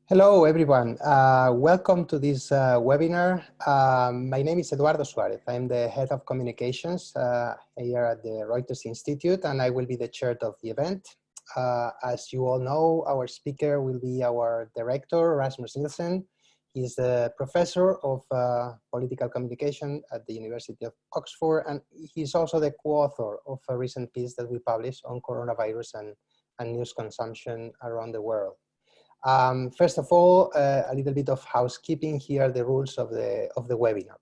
Hello, everyone. Welcome to this webinar. My name is Eduardo Suarez. I'm the head of communications here at the Reuters Institute, and I will be the chair of the event. As you all know, our speaker will be our director, Rasmus Nielsen. He's a professor of political communication at the University of Oxford, and he's also the co-author of a recent piece that we published on coronavirus and news consumption around the world. First of all, a little bit of housekeeping. Here are the rules of the webinar.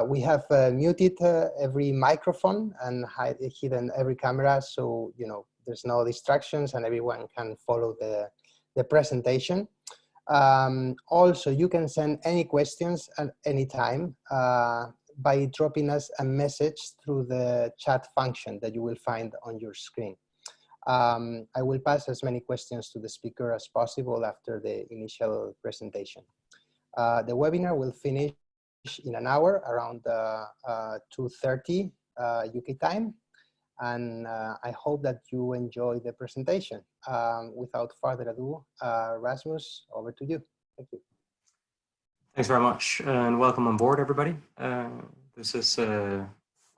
We have muted every microphone and hidden every camera, so there's no distractions and everyone can follow the presentation. Also, you can send any questions at any time by dropping us a message through the chat function that you will find on your screen. I will pass as many questions to the speaker as possible after the initial presentation. The webinar will finish in an hour, around 2:30 UK time, and I hope that you enjoy the presentation. Without further ado, Rasmus, over to you. Thank you. Thanks very much, and welcome on board, everybody. This is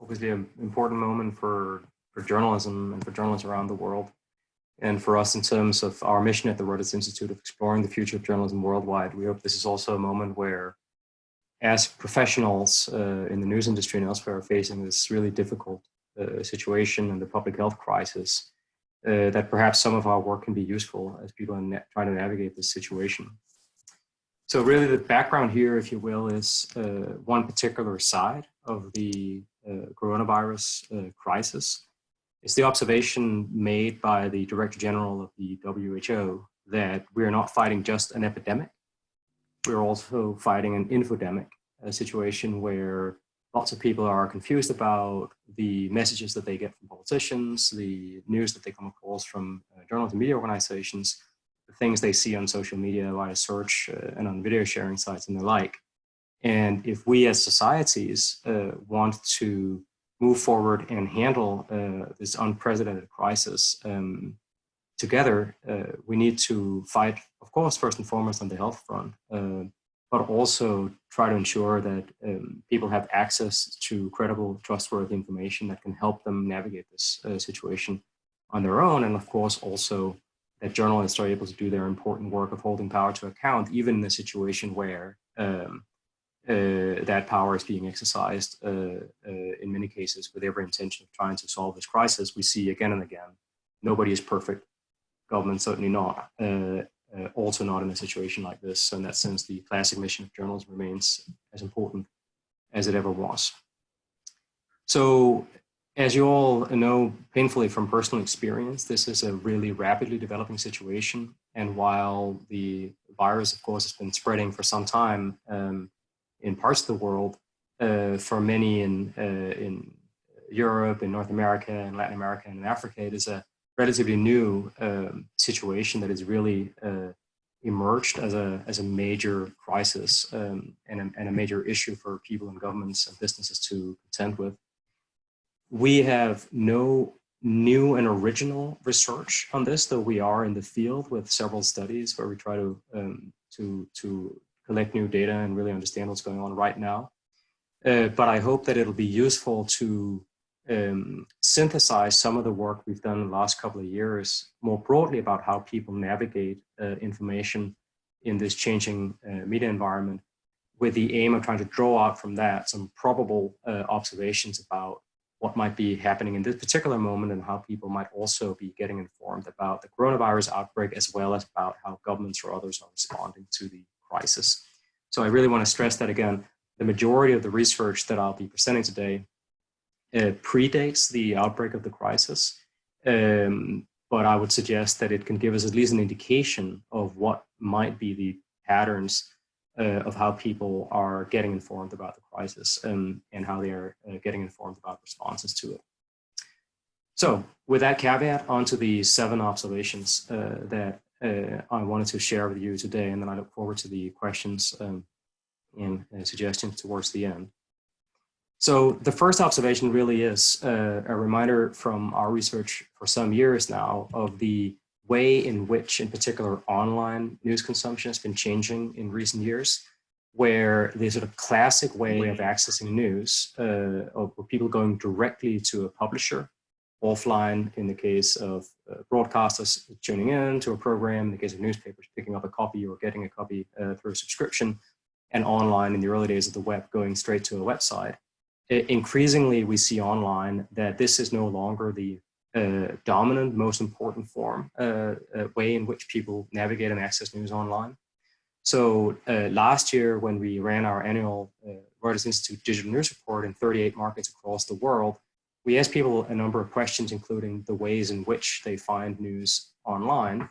obviously an important moment for journalism and for journalists around the world, and for us in terms of our mission at the Reuters Institute of exploring the future of journalism worldwide. We hope this is also a moment where, as professionals in the news industry and elsewhere, are facing this really difficult situation and the public health crisis, that perhaps some of our work can be useful as people are trying to navigate this situation. So really the background here, if you will, is one particular side of the coronavirus crisis. It's the observation made by the Director General of the WHO that we're not fighting just an epidemic. We're also fighting an infodemic, a situation where lots of people are confused about the messages that they get from politicians, the news that they come across from journalism and media organizations, the things they see on social media via search and on video sharing sites and the like. And if we as societies want to move forward and handle this unprecedented crisis together, we need to fight, of course, first and foremost on the health front, but also try to ensure that people have access to credible, trustworthy information that can help them navigate this situation on their own. And of course, also that journalists are able to do their important work of holding power to account, even in a situation where that power is being exercised in many cases with every intention of trying to solve this crisis. We see again and again, nobody is perfect. Government certainly not. Also not in a situation like this. So in that sense, the classic mission of journalism remains as important as it ever was. So as you all know painfully from personal experience, this is a really rapidly developing situation. And while the virus, of course, has been spreading for some time, in parts of the world, for many in Europe, in North America, in Latin America, and in Africa, it is a relatively new situation that has really emerged as a major crisis and a major issue for people and governments and businesses to contend with. We have no new and original research on this, though we are in the field with several studies where we try to collect new data and really understand what's going on right now. But I hope that it'll be useful to synthesize some of the work we've done in the last couple of years more broadly about how people navigate information in this changing media environment, with the aim of trying to draw out from that some probable observations about what might be happening in this particular moment and how people might also be getting informed about the coronavirus outbreak, as well as about how governments or others are responding to the crisis. So I really want to stress that again, the majority of the research that I'll be presenting today predates the outbreak of the crisis, but I would suggest that it can give us at least an indication of what might be the patterns of how people are getting informed about the crisis and how they are getting informed about responses to it. So with that caveat, on to the 7 observations that I wanted to share with you today, and then I look forward to the questions and suggestions towards the end. So the first observation really is a reminder from our research for some years now of the way in which, in particular, online news consumption has been changing in recent years, where the sort of classic way of accessing news, of people going directly to a publisher, offline in the case of broadcasters tuning in to a program, in the case of newspapers picking up a copy or getting a copy through a subscription, and online in the early days of the web going straight to a website. Increasingly, we see online that this is no longer the dominant, most important form, way in which people navigate and access news online. So last year, when we ran our annual Reuters Institute digital news report in 38 markets across the world, we asked people a number of questions, including the ways in which they find news online.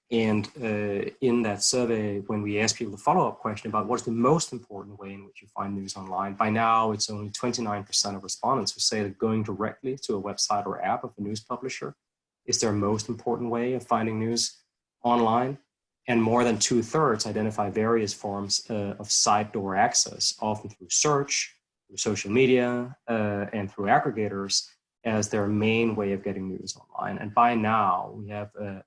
In that survey, when we asked people the follow-up question about what's the most important way in which you find news online, by now it's only 29% of respondents who say that going directly to a website or app of a news publisher is their most important way of finding news online. And more than 2/3 identify various forms of side door access, often through search, through social media, and through aggregators as their main way of getting news online. And by now, we have a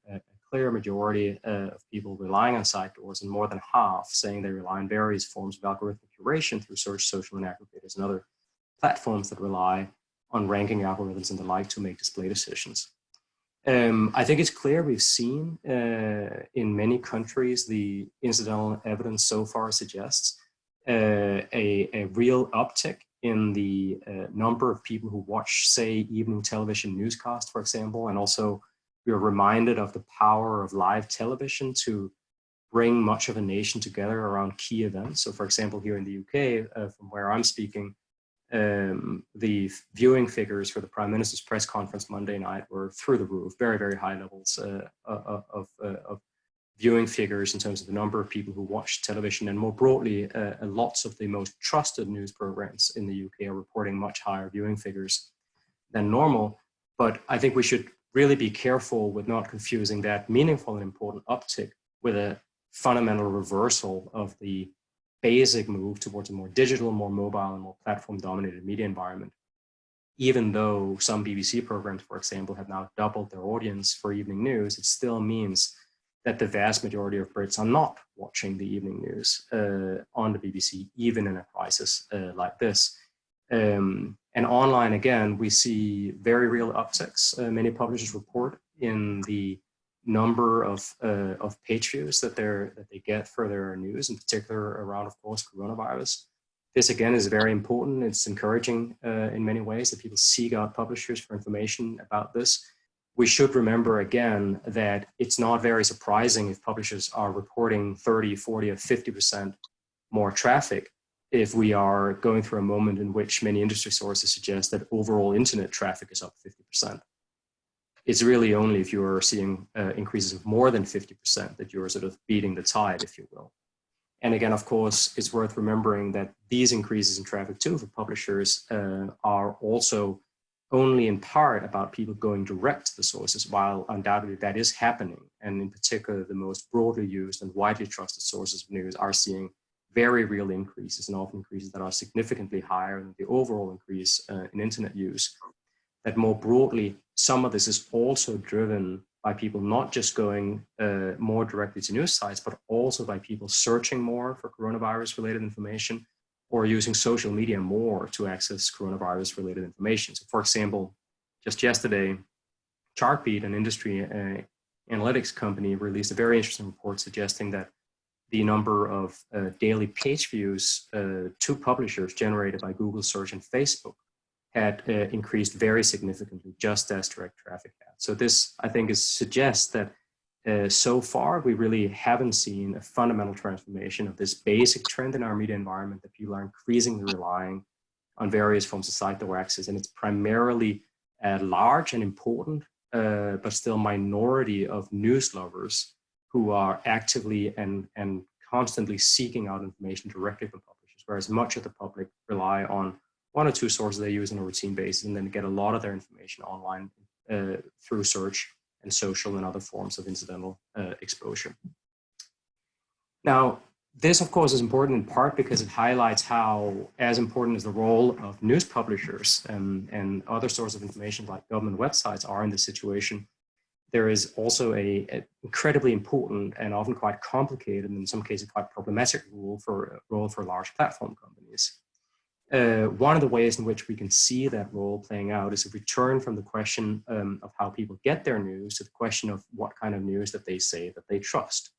clear majority of people relying on side doors, and more than half saying they rely on various forms of algorithmic curation through search, social, and aggregators, and other platforms that rely on ranking algorithms and the like to make display decisions. I think it's clear we've seen in many countries, the incidental evidence so far suggests a real uptick in the number of people who watch, say, evening television newscasts, for example, and also we are reminded of the power of live television to bring much of a nation together around key events. So, for example, here in the UK, from where I'm speaking, the viewing figures for the Prime Minister's press conference Monday night were through the roof, very, very high levels of viewing figures in terms of the number of people who watch television, and more broadly, lots of the most trusted news programs in the UK are reporting much higher viewing figures than normal. But I think we should really be careful with not confusing that meaningful and important uptick with a fundamental reversal of the basic move towards a more digital, more mobile, and more platform-dominated media environment. Even though some BBC programs, for example, have now doubled their audience for evening news, it still means that the vast majority of Brits are not watching the evening news on the BBC, even in a crisis like this. And online, again, we see very real upticks. Many publishers report in the number of page views that they get for their news, in particular around, of course, coronavirus. This, again, is very important. It's encouraging in many ways that people seek out publishers for information about this. We should remember, again, that it's not very surprising if publishers are reporting 30, 40, or 50% more traffic if we are going through a moment in which many industry sources suggest that overall internet traffic is up 50%. It's really only if you're seeing increases of more than 50% that you're sort of beating the tide, if you will. And again, of course, it's worth remembering that these increases in traffic too for publishers are also only in part about people going direct to the sources, while undoubtedly that is happening. And in particular, the most broadly used and widely trusted sources of news are seeing very real increases, and often increases that are significantly higher than the overall increase in internet use. That more broadly, some of this is also driven by people not just going more directly to news sites, but also by people searching more for coronavirus-related information or using social media more to access coronavirus-related information. So, for example, just yesterday, Chartbeat, an industry analytics company, released a very interesting report suggesting that the number of daily page views to publishers generated by Google search and Facebook had increased very significantly, just as direct traffic had. So this, I think, suggests that so far we really haven't seen a fundamental transformation of this basic trend in our media environment, that people are increasingly relying on various forms of side door access. And it's primarily a large and important, but still minority of news lovers who are actively and constantly seeking out information directly from publishers, whereas much of the public rely on one or two sources they use on a routine basis, and then get a lot of their information online through search and social and other forms of incidental exposure. Now, this, of course, is important in part because it highlights how, as important as the role of news publishers and other sources of information like government websites are in this situation, there is also a incredibly important and often quite complicated, and in some cases quite problematic role for large platform companies. One of the ways in which we can see that role playing out is a return from the question of how people get their news to the question of what kind of news that they say that they trust.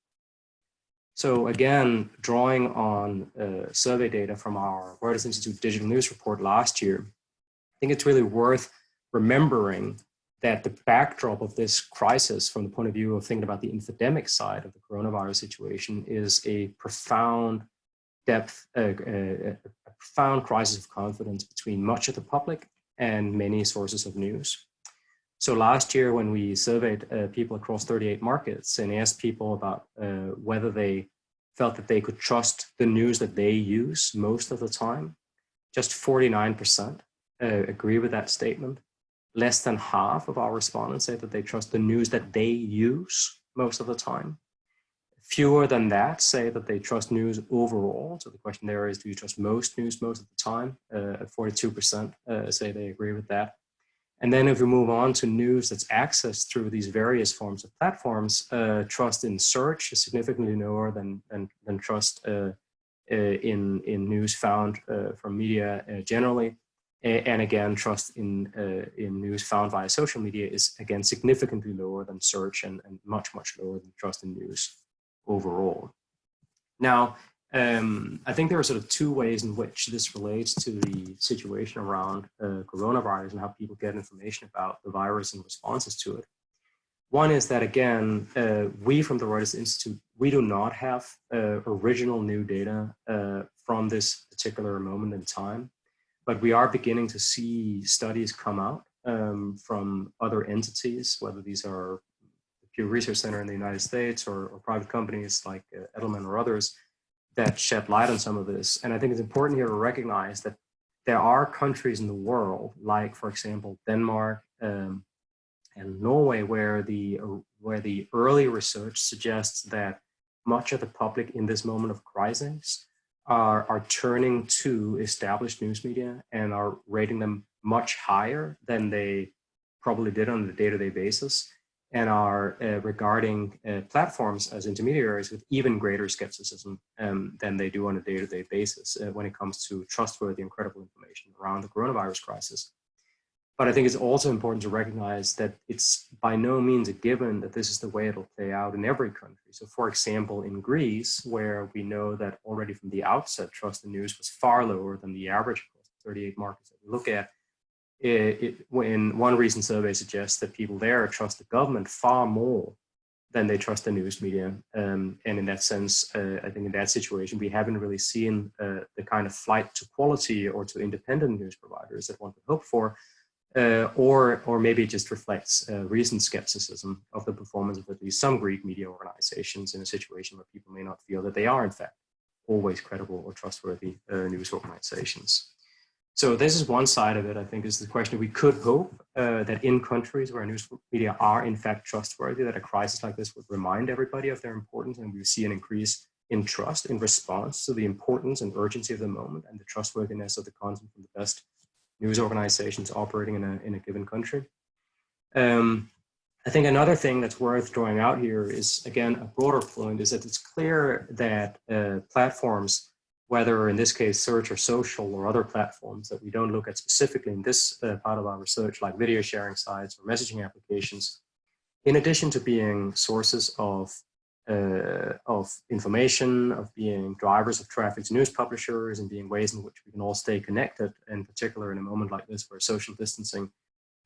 So again, drawing on survey data from our Reuters Institute digital news report last year, I think it's really worth remembering that the backdrop of this crisis from the point of view of thinking about the infodemic side of the coronavirus situation is a profound profound crisis of confidence between much of the public and many sources of news. So last year, when we surveyed people across 38 markets and asked people about whether they felt that they could trust the news that they use most of the time, just 49% agree with that statement. Less than half of our respondents say that they trust the news that they use most of the time. Fewer than that say that they trust news overall. So the question there is, do you trust most news most of the time? 42% say they agree with that. And then if we move on to news that's accessed through these various forms of platforms, trust in search is significantly lower than trust in news found from media generally. And again, trust in news found via social media is again significantly lower than search and much, much lower than trust in news overall. Now, I think there are sort of two ways in which this relates to the situation around coronavirus and how people get information about the virus and responses to it. One is that, again, we from the Reuters Institute, we do not have original new data from this particular moment in time, but we are beginning to see studies come out from other entities, whether these are the Pew Research Center in the United States or private companies like Edelman or others, that shed light on some of this. And I think it's important here to recognize that there are countries in the world, like, for example, Denmark and Norway, where the early research suggests that much of the public in this moment of crisis are turning to established news media and are rating them much higher than they probably did on a day-to-day basis, and are regarding platforms as intermediaries with even greater skepticism than they do on a day-to-day basis when it comes to trustworthy and credible information around the coronavirus crisis. But I think it's also important to recognize that it's by no means a given that this is the way it'll play out in every country. So for example, in Greece, where we know that already from the outset, trust in news was far lower than the average across the 38 markets that we look at, when one recent survey suggests that people there trust the government far more than they trust the news media. And in that sense, I think in that situation, we haven't really seen the kind of flight to quality or to independent news providers that one could hope for, or maybe it just reflects recent skepticism of the performance of at least some Greek media organizations in a situation where people may not feel that they are, in fact, always credible or trustworthy news organizations. So this is one side of it, I think, is the question. We could hope that in countries where news media are in fact trustworthy, that a crisis like this would remind everybody of their importance, and we see an increase in trust in response to the importance and urgency of the moment and the trustworthiness of the content from the best news organizations operating in a given country. I think another thing that's worth drawing out here is, again, a broader point, is that it's clear that platforms, whether in this case search or social or other platforms that we don't look at specifically in this part of our research, like video sharing sites or messaging applications, in addition to being sources of information, of being drivers of traffic to news publishers, and being ways in which we can all stay connected, in particular in a moment like this where social distancing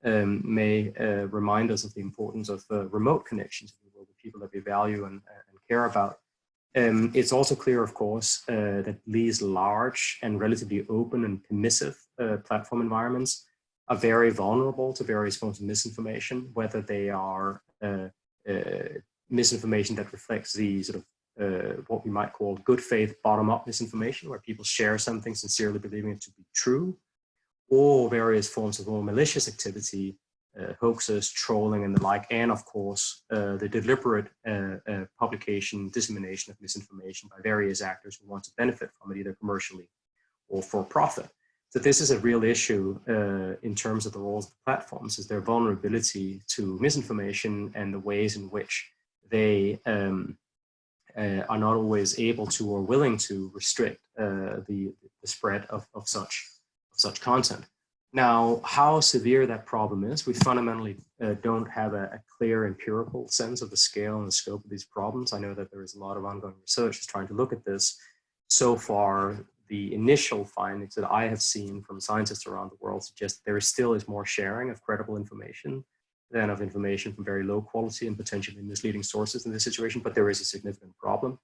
may remind us of the importance of remote connections with people that we value and care about. It's also clear, of course, that these large and relatively open and permissive platform environments are very vulnerable to various forms of misinformation, whether they are misinformation that reflects the sort of what we might call good faith bottom-up misinformation, where people share something sincerely believing it to be true, or various forms of more malicious activity, hoaxes, trolling, and the like, and of course, the deliberate publication, dissemination of misinformation by various actors who want to benefit from it, either commercially or for profit. So this is a real issue in terms of the roles of the platforms, is their vulnerability to misinformation and the ways in which they are not always able to or willing to restrict the spread of such content. Now, how severe that problem is, we fundamentally don't have a clear empirical sense of the scale and the scope of these problems. I know that there is a lot of ongoing research trying to look at this. So far, the initial findings that I have seen from scientists around the world suggest there still is more sharing of credible information than of information from very low quality and potentially misleading sources in this situation, but there is a significant problem.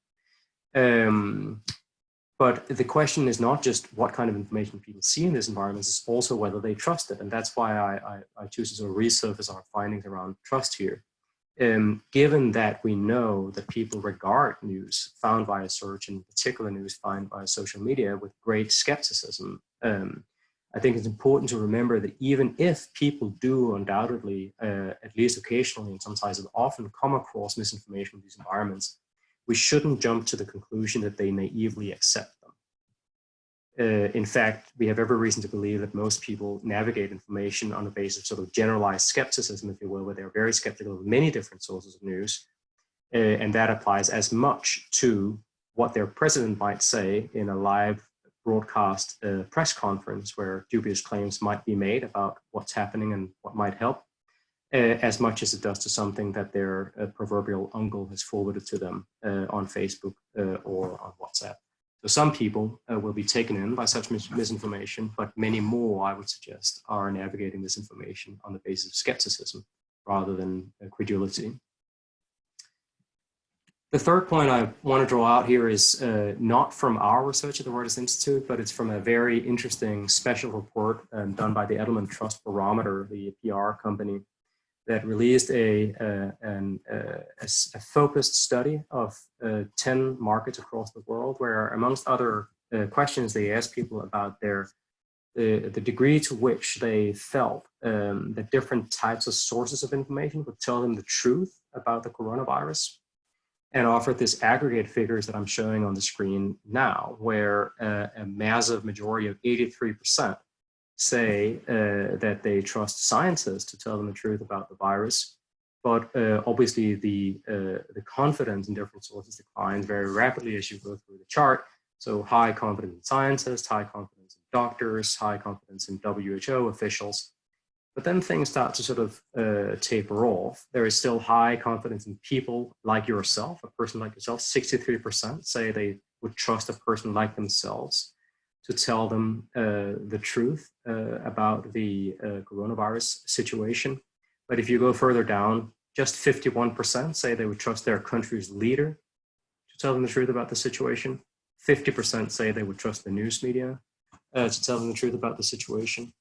But the question is not just what kind of information people see in these environments, it's also whether they trust it. And that's why I choose to sort of resurface our findings around trust here. Given that we know that people regard news found via search, and in particular news found via social media, with great skepticism, I think it's important to remember that even if people do undoubtedly, at least occasionally in some sizes, often come across misinformation in these environments, we shouldn't jump to the conclusion that they naively accept them. In fact, we have every reason to believe that most people navigate information on the basis of sort of generalized skepticism, if you will, where they're very skeptical of many different sources of news. And that applies as much to what their president might say in a live broadcast press conference where dubious claims might be made about what's happening and what might help, as much as it does to something that their proverbial uncle has forwarded to them on Facebook or on WhatsApp. So some people will be taken in by such misinformation, but many more, I would suggest, are navigating this information on the basis of skepticism rather than credulity. The third point I want to draw out here is not from our research at the Reuters Institute, but it's from a very interesting special report done by the Edelman Trust Barometer, the PR company, that released a focused study of 10 markets across the world, where, amongst other questions, they asked people about the degree to which they felt that different types of sources of information would tell them the truth about the coronavirus, and offered this aggregate figures that I'm showing on the screen now, where a massive majority of 83% say that they trust scientists to tell them the truth about the virus. But obviously the confidence in different sources declines very rapidly as you go through the chart. So high confidence in scientists, high confidence in doctors, high confidence in WHO officials. But then things start to sort of taper off. There is still high confidence in people like yourself, a person like yourself. 63% say they would trust a person like themselves to tell them the truth about the coronavirus situation. But if you go further down, just 51% say they would trust their country's leader to tell them the truth about the situation. 50% say they would trust the news media to tell them the truth about the situation.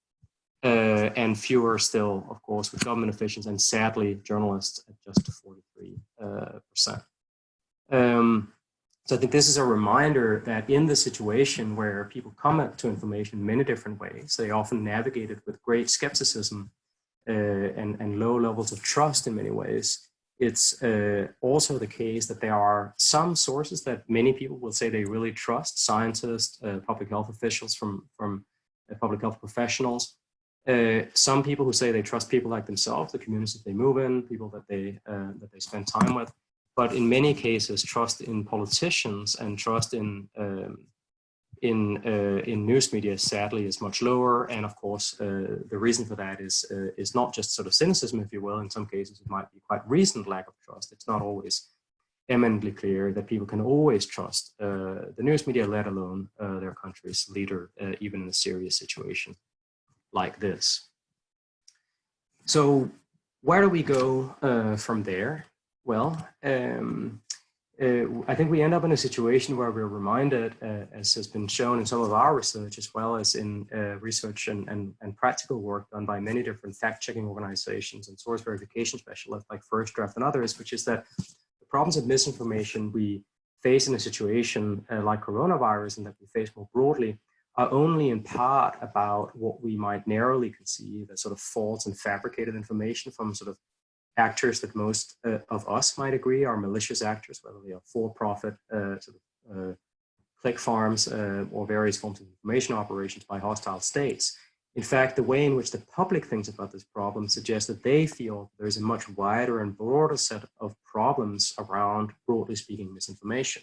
And fewer still, of course, with government officials and sadly journalists at just 43%. So I think this is a reminder that in the situation where people come to information in many different ways, they often navigate it with great skepticism and low levels of trust in many ways. It's also the case that there are some sources that many people will say they really trust, scientists, public health officials from public health professionals. Some people who say they trust people like themselves, the communities they move in, people that they spend time with. But in many cases, trust in politicians and trust in news media, sadly, is much lower. And of course, the reason for that is not just sort of cynicism, if you will. In some cases, it might be quite reasoned lack of trust. It's not always eminently clear that people can always trust the news media, let alone their country's leader, even in a serious situation like this. So where do we go from there? Well, I think we end up in a situation where we're reminded, as has been shown in some of our research, as well as in research and practical work done by many different fact-checking organizations and source verification specialists like First Draft and others, which is that the problems of misinformation we face in a situation like coronavirus and that we face more broadly are only in part about what we might narrowly conceive as sort of false and fabricated information from sort of actors that most of us might agree are malicious actors, whether they are for-profit click farms or various forms of information operations by hostile states. In fact, the way in which the public thinks about this problem suggests that they feel there's a much wider and broader set of problems around, broadly speaking, misinformation.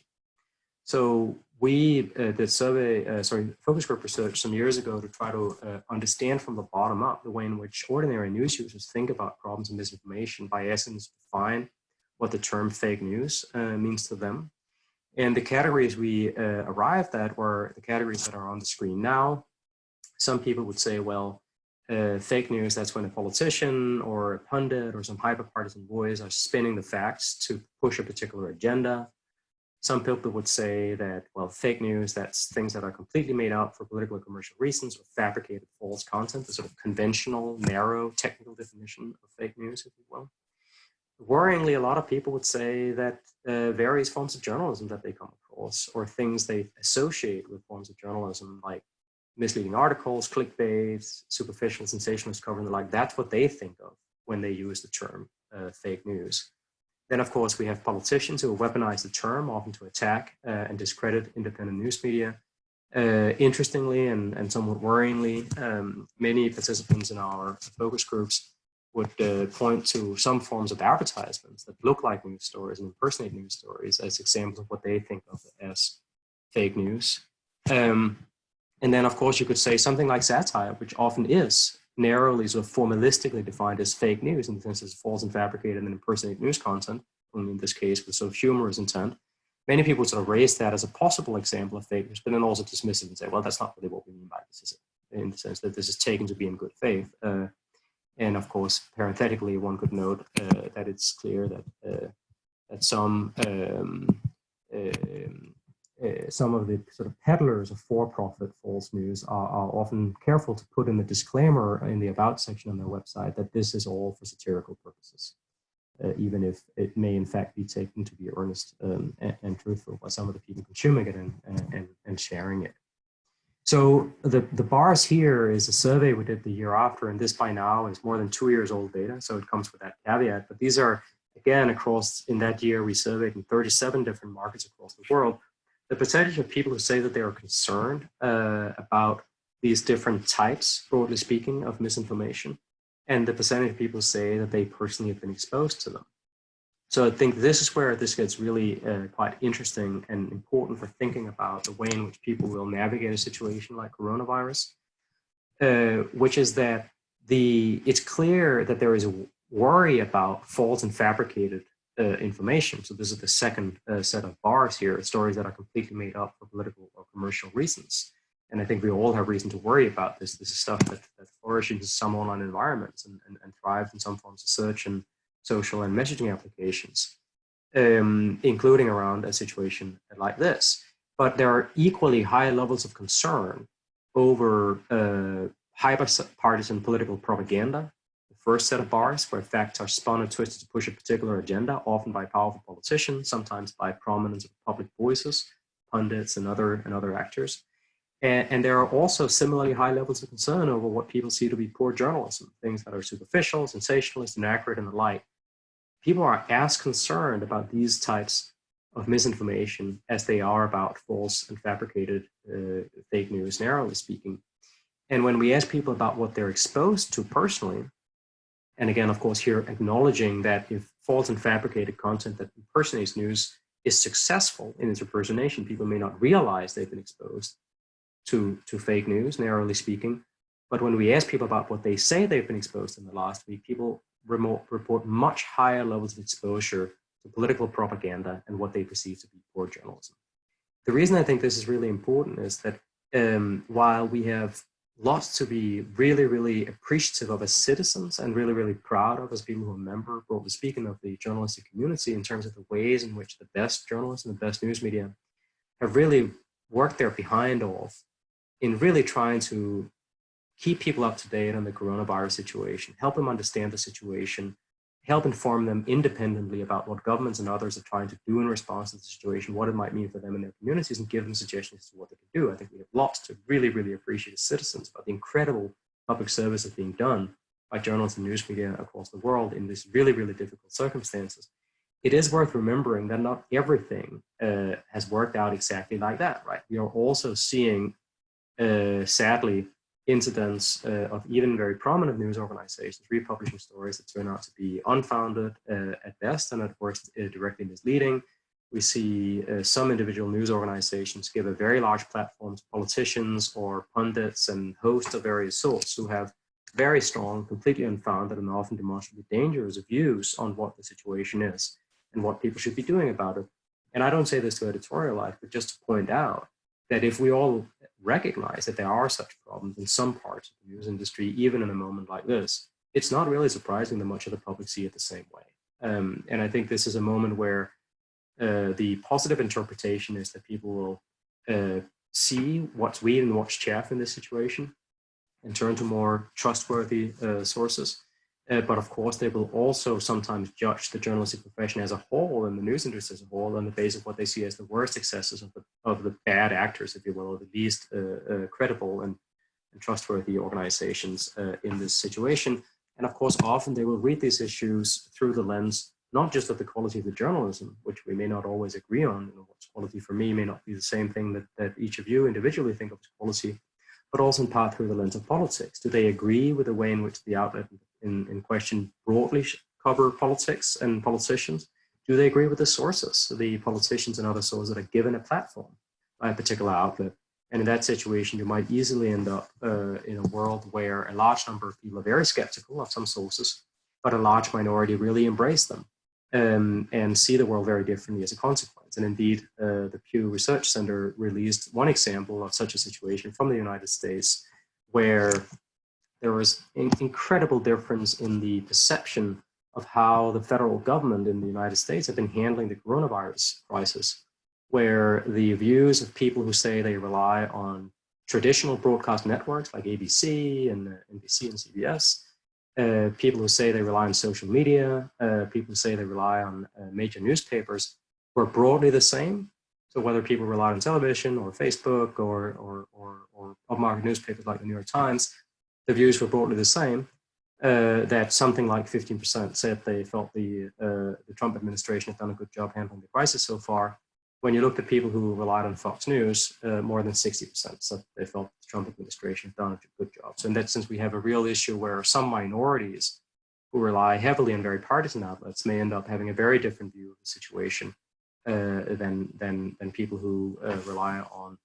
So we did focus group research some years ago to try to understand from the bottom up the way in which ordinary news users think about problems of misinformation by asking them to define what the term fake news means to them. And the categories we arrived at were the categories that are on the screen now. Some people would say, well, fake news, that's when a politician or a pundit or some hyper-partisan voice are spinning the facts to push a particular agenda. Some people would say that, well, fake news, that's things that are completely made up for political or commercial reasons, or fabricated false content, the sort of conventional, narrow, technical definition of fake news, if you will. Worryingly, a lot of people would say that various forms of journalism that they come across, or things they associate with forms of journalism, like misleading articles, clickbait, superficial sensationalist cover, and the like, that's what they think of when they use the term fake news. Then, of course, we have politicians who weaponize the term, often to attack and discredit independent news media. Interestingly and somewhat worryingly, many participants in our focus groups would point to some forms of advertisements that look like news stories and impersonate news stories as examples of what they think of as fake news. And then, of course, you could say something like satire, which often is narrowly sort of formalistically defined as fake news in the sense it's false and fabricated and impersonate news content, only in this case with sort of humorous intent. Many people sort of raise that as a possible example of fake news, but then also dismiss it and say, well, that's not really what we mean by this, is it? In the sense that this is taken to be in good faith. And of course, parenthetically, one could note that it's clear that some of the sort of peddlers of for-profit false news are often careful to put in the disclaimer in the about section on their website that this is all for satirical purposes, even if it may in fact be taken to be earnest and truthful by some of the people consuming it and sharing it. So the bars here is a survey we did the year after, and this by now is more than 2 years old data, so it comes with that caveat. But these are, again, across, in that year we surveyed in 37 different markets across the world, the percentage of people who say that they are concerned about these different types, broadly speaking, of misinformation, and the percentage of people who say that they personally have been exposed to them. So I think this is where this gets really quite interesting and important for thinking about the way in which people will navigate a situation like coronavirus, which is that it's clear that there is a worry about false and fabricated information. So this is the second set of bars here, stories that are completely made up for political or commercial reasons. And I think we all have reason to worry about this. This is stuff that flourishes in some online environments and thrives in some forms of search and social and messaging applications, including around a situation like this. But there are equally high levels of concern over hyper-partisan political propaganda, the first set of bars, where facts are spun and twisted to push a particular agenda, often by powerful politicians, sometimes by prominent public voices, pundits, and other actors. And there are also similarly high levels of concern over what people see to be poor journalism, things that are superficial, sensationalist, inaccurate, and the like. People are as concerned about these types of misinformation as they are about false and fabricated fake news, narrowly speaking. And when we ask people about what they're exposed to personally, and again, of course, here acknowledging that if false and fabricated content that impersonates news is successful in its impersonation, people may not realize they've been exposed to fake news, narrowly speaking. But when we ask people about what they say they've been exposed to in the last week, people report much higher levels of exposure to political propaganda and what they perceive to be poor journalism. The reason I think this is really important is that while we have lots to be really, really appreciative of as citizens and really, really proud of as people who are member, broadly speaking, of the journalistic community in terms of the ways in which the best journalists and the best news media have really worked their behind off in really trying to keep people up to date on the coronavirus situation, help them understand the situation, help inform them independently about what governments and others are trying to do in response to the situation, what it might mean for them and their communities, and give them suggestions as to what they can do. I think we have lots to really, really appreciate as citizens about the incredible public service that's being done by journalists and news media across the world in these really, really difficult circumstances. it is worth remembering that not everything has worked out exactly like that, right? We are also seeing, sadly, incidents of even very prominent news organizations republishing stories that turn out to be unfounded at best and at worst directly misleading. We see some individual news organizations give a very large platform to politicians or pundits and hosts of various sorts who have very strong, completely unfounded, and often demonstrably dangerous views on what the situation is and what people should be doing about it. And I don't say this to editorialize, but just to point out that if we all recognize that there are such problems in some parts of the news industry, even in a moment like this, it's not really surprising that much of the public see it the same way. And I think this is a moment where the positive interpretation is that people will see what's wheat and what's chaff in this situation and turn to more trustworthy sources. But of course, they will also sometimes judge the journalistic profession as a whole and the news industry as a whole on the basis of what they see as the worst excesses of the bad actors, if you will, or the least credible and trustworthy organizations in this situation. And of course, often they will read these issues through the lens, not just of the quality of the journalism, which we may not always agree on. You know, what's quality for me may not be the same thing that each of you individually think of as quality, but also in part through the lens of politics. Do they agree with the way in which the outlet in question broadly cover politics and politicians? Do they agree with the sources, the politicians and other sources that are given a platform by a particular outlet? And in that situation, you might easily end up in a world where a large number of people are very skeptical of some sources, but a large minority really embrace them and see the world very differently as a consequence. And indeed, the Pew Research Center released one example of such a situation from the United States, where there was an incredible difference in the perception of how the federal government in the United States had been handling the coronavirus crisis, where the views of people who say they rely on traditional broadcast networks like ABC and NBC and CBS, people who say they rely on social media, people who say they rely on major newspapers, were broadly the same. So whether people rely on television or Facebook or upmarket newspapers like the New York Times, the views were broadly the same. That something like 15% said they felt the Trump administration had done a good job handling the crisis so far. When you looked at people who relied on Fox News, more than 60% said they felt the Trump administration had done a good job. So in that sense, we have a real issue where some minorities who rely heavily on very partisan outlets may end up having a very different view of the situation than people who rely on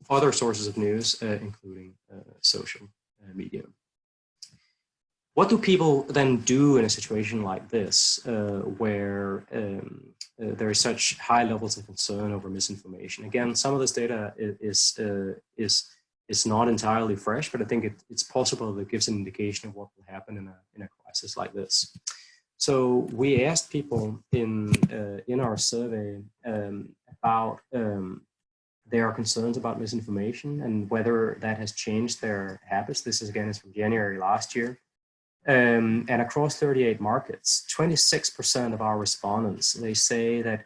other sources of news, including social media. What do people then do in a situation like this, where there are such high levels of concern over misinformation? Again, some of this data is not entirely fresh, but I think it's possible that it gives an indication of what will happen in a crisis like this. So we asked people in our survey about their concerns about misinformation and whether that has changed their habits. This is from January last year. And across 38 markets, 26% of our respondents, they say that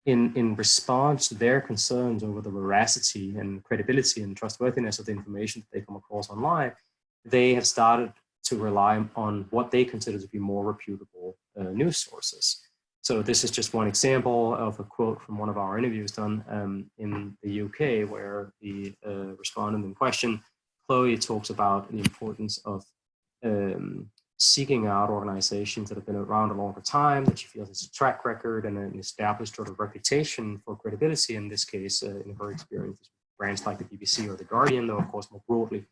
in response to their concerns over the veracity and credibility and trustworthiness of the information that they come across online, they have started to rely on what they consider to be more reputable news sources. So this is just one example of a quote from one of our interviews done in the UK, where the respondent in question, Chloe, talks about the importance of seeking out organizations that have been around a longer time, that she feels has a track record and an established sort of reputation for credibility. In this case, in her experience, brands like the BBC or the Guardian, though of course more broadly,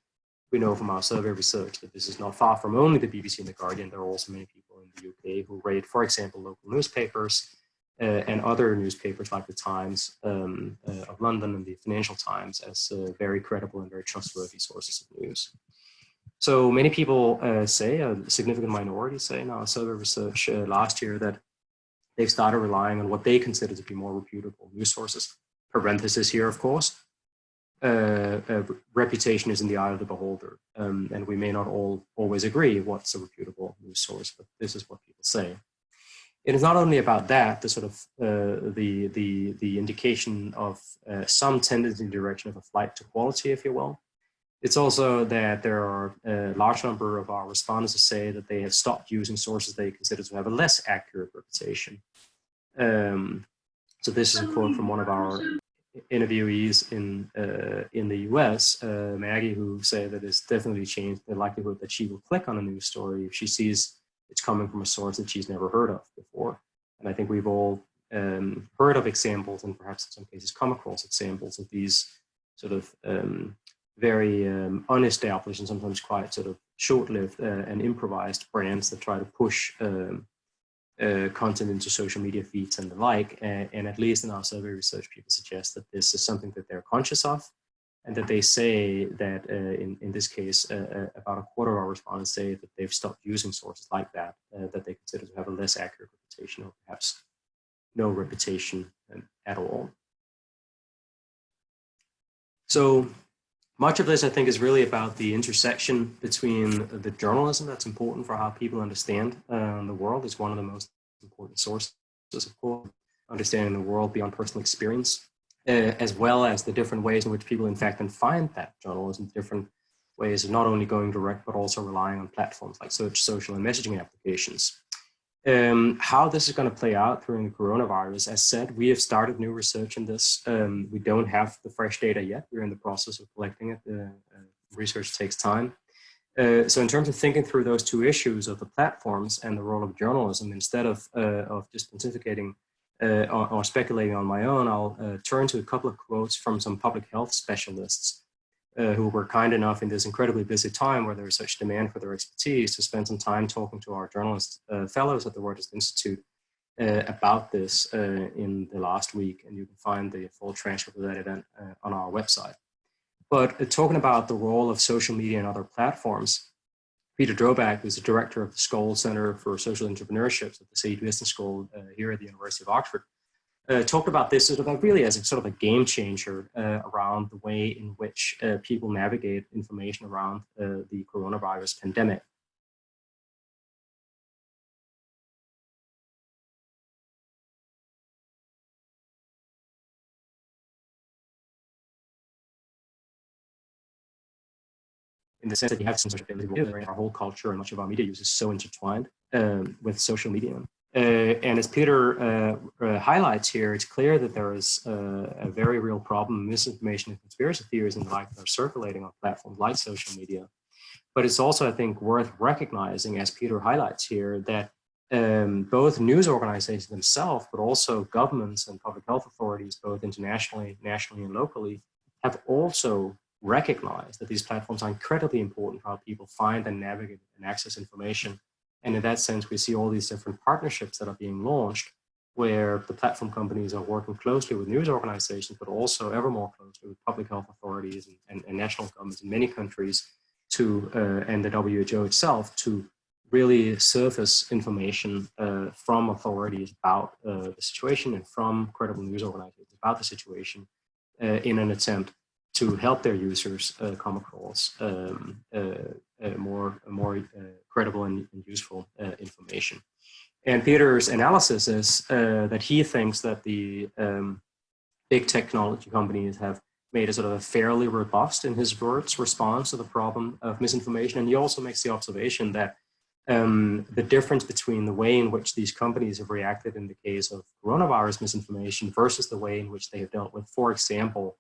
we know from our survey research that this is not far from only the BBC and the Guardian. There are also many people in the UK who rate, for example, local newspapers and other newspapers like the Times of London and the Financial Times as very credible and very trustworthy sources of news. So many people say, a significant minority say in our survey research last year, that they've started relying on what they consider to be more reputable news sources. Parenthesis here, of course. Reputation is in the eye of the beholder, and we may not always agree what's a reputable news source, but this is what people say. It is not only about that, the sort of the indication of some tendency in the direction of a flight to quality, if you will. It's also that there are a large number of our respondents who say that they have stopped using sources they consider to have a less accurate reputation. So this is a quote from one of our interviewees in the US, Maggie, who say that it's definitely changed the likelihood that she will click on a news story if she sees it's coming from a source that she's never heard of before. And I think we've all heard of examples, and perhaps in some cases come across examples of these sort of very unestablished and sometimes quite sort of short-lived and improvised brands that try to push content into social media feeds and the like. And at least in our survey research, people suggest that this is something that they're conscious of, and that they say that in this case, about a quarter of our respondents say that they've stopped using sources like that, that they consider to have a less accurate reputation, or perhaps no reputation at all. So much of this, I think, is really about the intersection between the journalism that's important for how people understand the world. It's one of the most important sources, of course, understanding the world beyond personal experience, as well as the different ways in which people, in fact, can find that journalism, different ways of not only going direct, but also relying on platforms like search, social, and messaging applications. How this is going to play out during the coronavirus, as said, we have started new research in this. We don't have the fresh data yet. We're in the process of collecting it. Research takes time. So in terms of thinking through those two issues of the platforms and the role of journalism, instead of just pontificating or speculating on my own, I'll turn to a couple of quotes from some public health specialists who were kind enough in this incredibly busy time where there is such demand for their expertise to spend some time talking to our journalist fellows at the Reuters Institute about this in the last week. And you can find the full transcript of that event on our website. But talking about the role of social media and other platforms, Peter Droback, who's the director of the Skoll Center for Social Entrepreneurship at the City Business School here at the University of Oxford, talked about this sort of really as a sort of a game changer around the way in which people navigate information around the coronavirus pandemic. In the sense that you have some sort of our whole culture and much of our media use is so intertwined with social media. And as Peter highlights here, it's clear that there is a very real problem, misinformation and conspiracy theories and the like that are circulating on platforms like social media. But it's also, I think, worth recognizing, as Peter highlights here, that both news organizations themselves, but also governments and public health authorities, both internationally, nationally, and locally, have also recognized that these platforms are incredibly important for how people find and navigate and access information. And in that sense, we see all these different partnerships that are being launched, where the platform companies are working closely with news organizations, but also ever more closely with public health authorities and national governments in many countries to, and the WHO itself, to really surface information from authorities about the situation and from credible news organizations about the situation in an attempt to help their users come across more credible and useful information. And Peter's analysis is that he thinks that the big technology companies have made a sort of a fairly robust, in his words, response to the problem of misinformation. And he also makes the observation that the difference between the way in which these companies have reacted in the case of coronavirus misinformation versus the way in which they have dealt with, for example,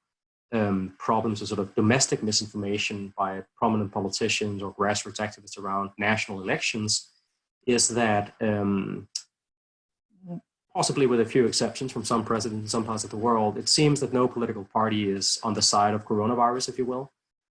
problems of sort of domestic misinformation by prominent politicians or grassroots activists around national elections, is that possibly with a few exceptions from some presidents in some parts of the world, it seems that no political party is on the side of coronavirus, if you will.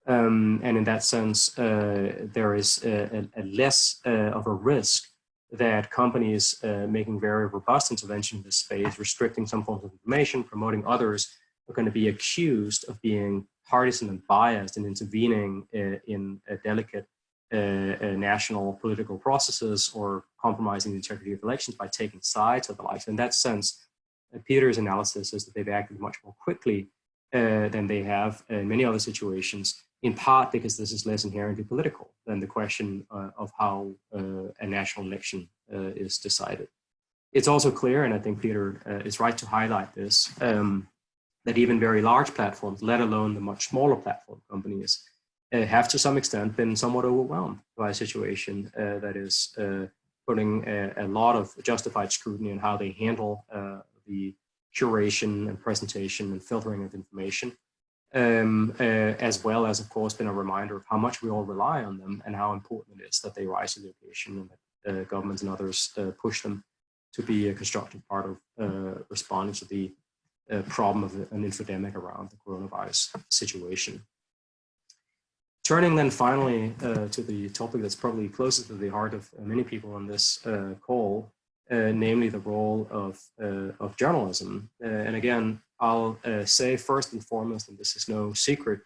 And in that sense, there is a less of a risk that companies making very robust intervention in this space, restricting some forms of information, promoting others, are going to be accused of being partisan and biased and intervening in a delicate national political processes or compromising the integrity of elections by taking sides of the likes. In that sense, Peter's analysis is that they've acted much more quickly than they have in many other situations, in part because this is less inherently political than the question of how a national election is decided. It's also clear, and I think Peter is right to highlight this, that even very large platforms, let alone the much smaller platform companies, have to some extent been somewhat overwhelmed by a situation that is putting a lot of justified scrutiny on how they handle the curation and presentation and filtering of information, as well as, of course, been a reminder of how much we all rely on them and how important it is that they rise to the occasion and that governments and others push them to be a constructive part of responding to the problem of an infodemic around the coronavirus situation. Turning then finally to the topic that's probably closest to the heart of many people on this call, namely the role of journalism. And again, I'll say first and foremost, and this is no secret,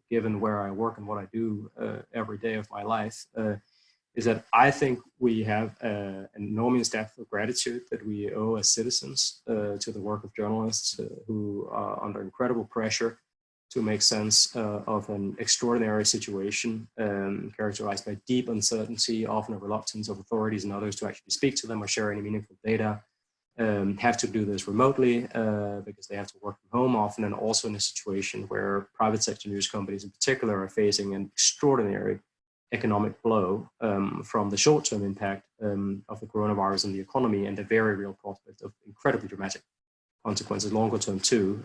given where I work and what I do every day of my life, is that I think we have an enormous debt of gratitude that we owe as citizens to the work of journalists who are under incredible pressure to make sense of an extraordinary situation characterized by deep uncertainty, often a reluctance of authorities and others to actually speak to them or share any meaningful data, have to do this remotely because they have to work from home often, and also in a situation where private sector news companies in particular are facing an extraordinary economic blow from the short-term impact of the coronavirus on the economy and the very real prospect of incredibly dramatic consequences longer term too,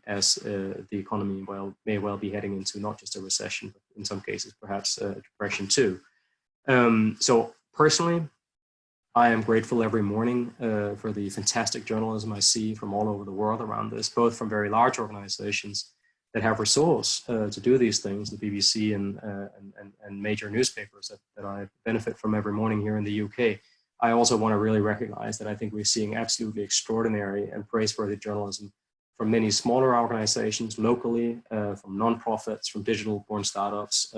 as the economy may well be heading into not just a recession, but in some cases perhaps a depression too. So personally, I am grateful every morning for the fantastic journalism I see from all over the world around this, both from very large organizations that have resource to do these things, the BBC and major newspapers that I benefit from every morning here in the UK. I also want to really recognize that I think we're seeing absolutely extraordinary and praiseworthy journalism from many smaller organizations locally, from nonprofits, from digital-born startups.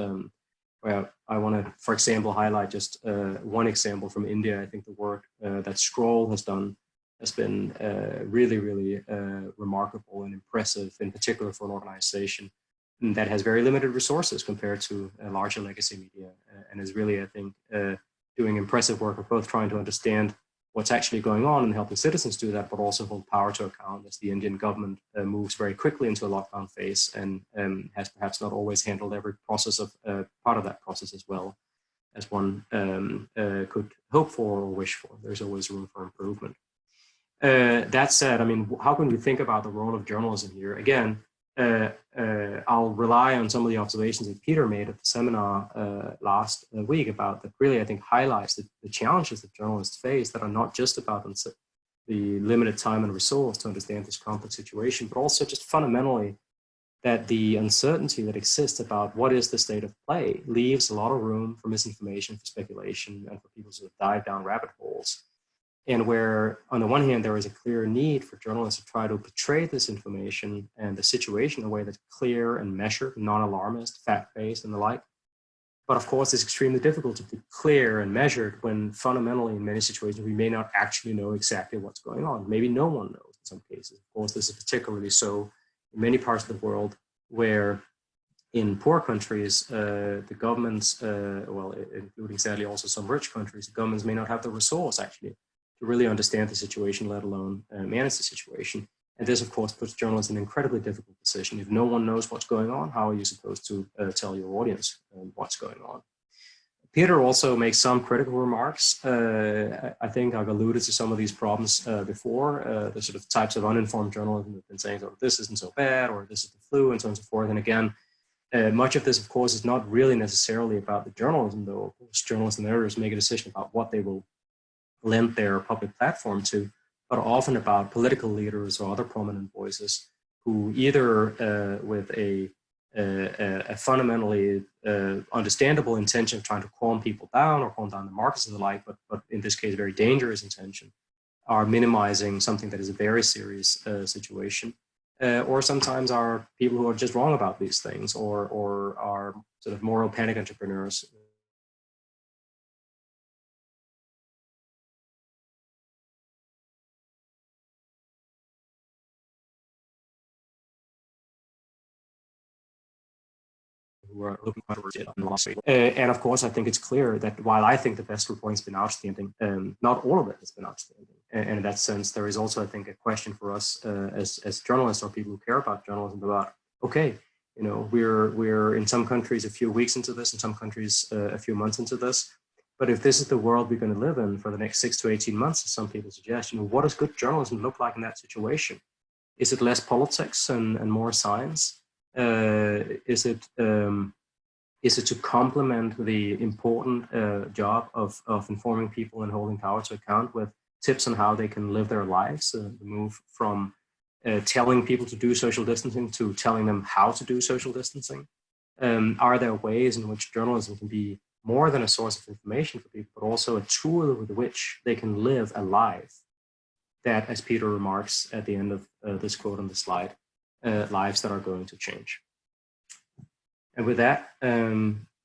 Where I want to, for example, highlight just one example from India. I think the work that Scroll has done has been really, really remarkable and impressive, in particular for an organization that has very limited resources compared to larger legacy media, and is really, I think, doing impressive work of both trying to understand what's actually going on and helping citizens do that, but also hold power to account as the Indian government moves very quickly into a lockdown phase and has perhaps not always handled every process of part of that process as well as one could hope for or wish for. There's always room for improvement. That said, I mean, how can we think about the role of journalism here? Again, I'll rely on some of the observations that Peter made at the seminar last week about that really, I think, highlights the challenges that journalists face that are not just about the limited time and resource to understand this complex situation, but also just fundamentally that the uncertainty that exists about what is the state of play leaves a lot of room for misinformation, for speculation, and for people to dive down rabbit holes. And where, on the one hand, there is a clear need for journalists to try to portray this information and the situation in a way that's clear and measured, non-alarmist, fact-based, and the like. But of course, it's extremely difficult to be clear and measured when fundamentally, in many situations, we may not actually know exactly what's going on. Maybe no one knows in some cases. Of course, this is particularly so in many parts of the world where in poor countries, the governments, well, including sadly also some rich countries, the governments may not have the resource actually to really understand the situation, let alone manage the situation. And this, of course, puts journalists in an incredibly difficult position. If no one knows what's going on, how are you supposed to tell your audience what's going on? Peter also makes some critical remarks. I think I've alluded to some of these problems before, the sort of types of uninformed journalism that have been saying, oh, this isn't so bad, or this is the flu, and so on and so forth. And again, much of this, of course, is not really necessarily about the journalism, though. Of course, journalists and editors make a decision about what they will lend their public platform to, but often about political leaders or other prominent voices who either with a fundamentally understandable intention of trying to calm people down or calm down the markets and the like, but in this case, very dangerous intention, are minimizing something that is a very serious situation. Or sometimes are people who are just wrong about these things or are sort of moral panic entrepreneurs. Who are looking and of course, I think it's clear that while I think the best reporting has been outstanding, not all of it has been outstanding. And in that sense, there is also, I think, a question for us as journalists or people who care about journalism about, okay, you know, we're in some countries a few weeks into this, in some countries a few months into this. But if this is the world we're going to live in for the next 6 to 18 months, as some people suggest, what does good journalism look like in that situation? Is it less politics and more science? Is it to complement the important job of informing people and holding power to account with tips on how they can live their lives, move from telling people to do social distancing to telling them how to do social distancing? Are there ways in which journalism can be more than a source of information for people, but also a tool with which they can live a life that, as Peter remarks at the end of this quote on the slide, lives that are going to change? And with that,